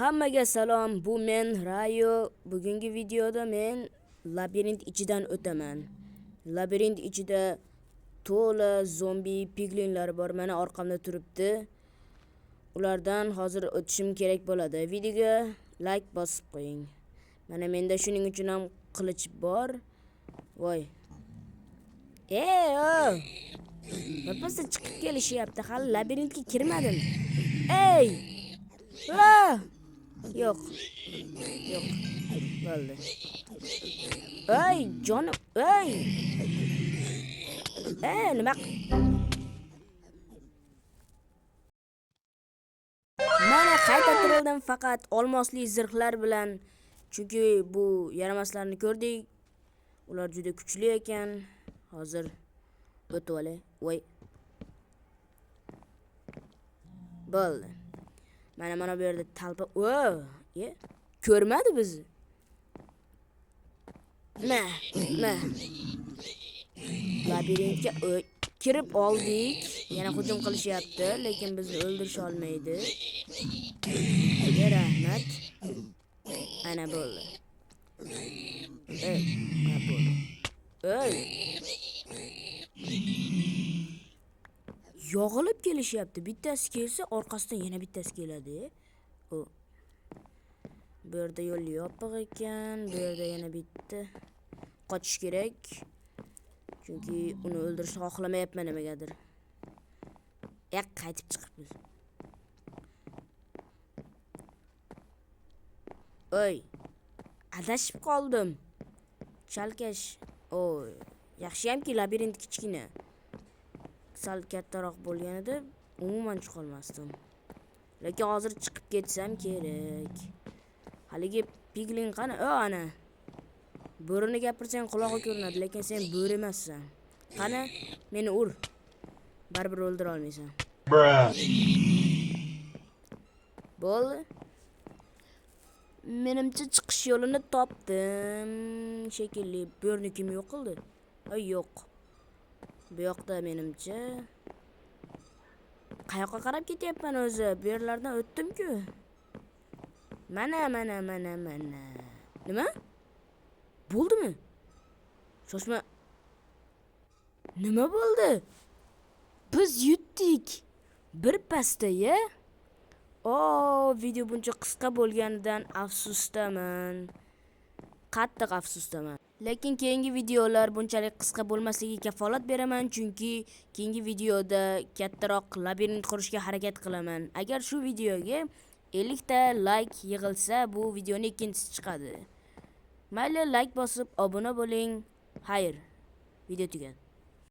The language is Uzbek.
Hammaga salom, bu men Rayo. Bugungi videoda men labirint ichidan o'taman. Labirint ichida to'la zombi piglinlar bor. Mana orqamda turibdi. Ulardan hozir o'tishim kerak bo'ladi. Videoga like bosib qo'ying. Mana menda shuning uchun ham qilich bor. Voy. Birpasda chiqib kelishyapti. Hali labirintga kirmadim. Ey! Yo'q. Bo'ldi. Ey, jonim, ey! Nima? Mana qayta tirildim faqat olmosli zirhlar bilan. Chunki bu yaramaslarni ko'rdik. Ular juda kuchli ekan. Hozir o'tib olay. Voy. Bo'ldi. Mana bu yerda talpa. Ko'rmadi bizni. Labirintga kirib oldik. Yana hujum qilishyapti, lekin bizni o'ldirisha olmaydi. Rahmat. Ana bo'ldi. Yog'ilib kelishyapti. Bittasi kelsa, orqasidan yana bittasi keladi. Bu yerda yo'l yopiq ekan. Bu yerda yana bitta. Qochish kerak. Chunki uni o'ldirishni xohlamayapman nimagadir. Qaytib chiqibmiz. Adashib qoldim. Chalkash. Yaxshiyamki labirint kichkina. Sal kattaroq bo'lganida umuman chiqa olmasdim. Lekin hozir chiqib ketsam kerak. Haligi piglin qani? Ana. Bo'rini gapirsang qulog'i ko'rinadi, lekin sen bo'ri emassan. Qani, meni ur. Baribir o'ldira olmaysan. Bo'ldi. Menimcha chiqish yo'lini topdim. Shekilli, bu yerni kim yo'q qildi? Yo'q. Bu yoqda menimcha. Qayoqqa qarab ketyapman o'zi? Bu yerlardan o'tdim-ku. Mana. Nima? Bo'ldimi? Shoshma. Nima bo'ldi? Biz yutdik. Bir pasda-ya. Video buncha qisqa bo'lganidan afsusdaman. Qattiq afsusdaman. Lekin keyingi videolar bunchalik qisqa bo'lmasligiga kafolat beraman, chunki keyingi videoda kattaroq labirint qurishga harakat qilaman. Agar shu videoga 50 ta like yig'ilsa, bu videoning ikkinchisi chiqadi. Mayli, like bosib obuna bo'ling. Xayr. Video tugadi.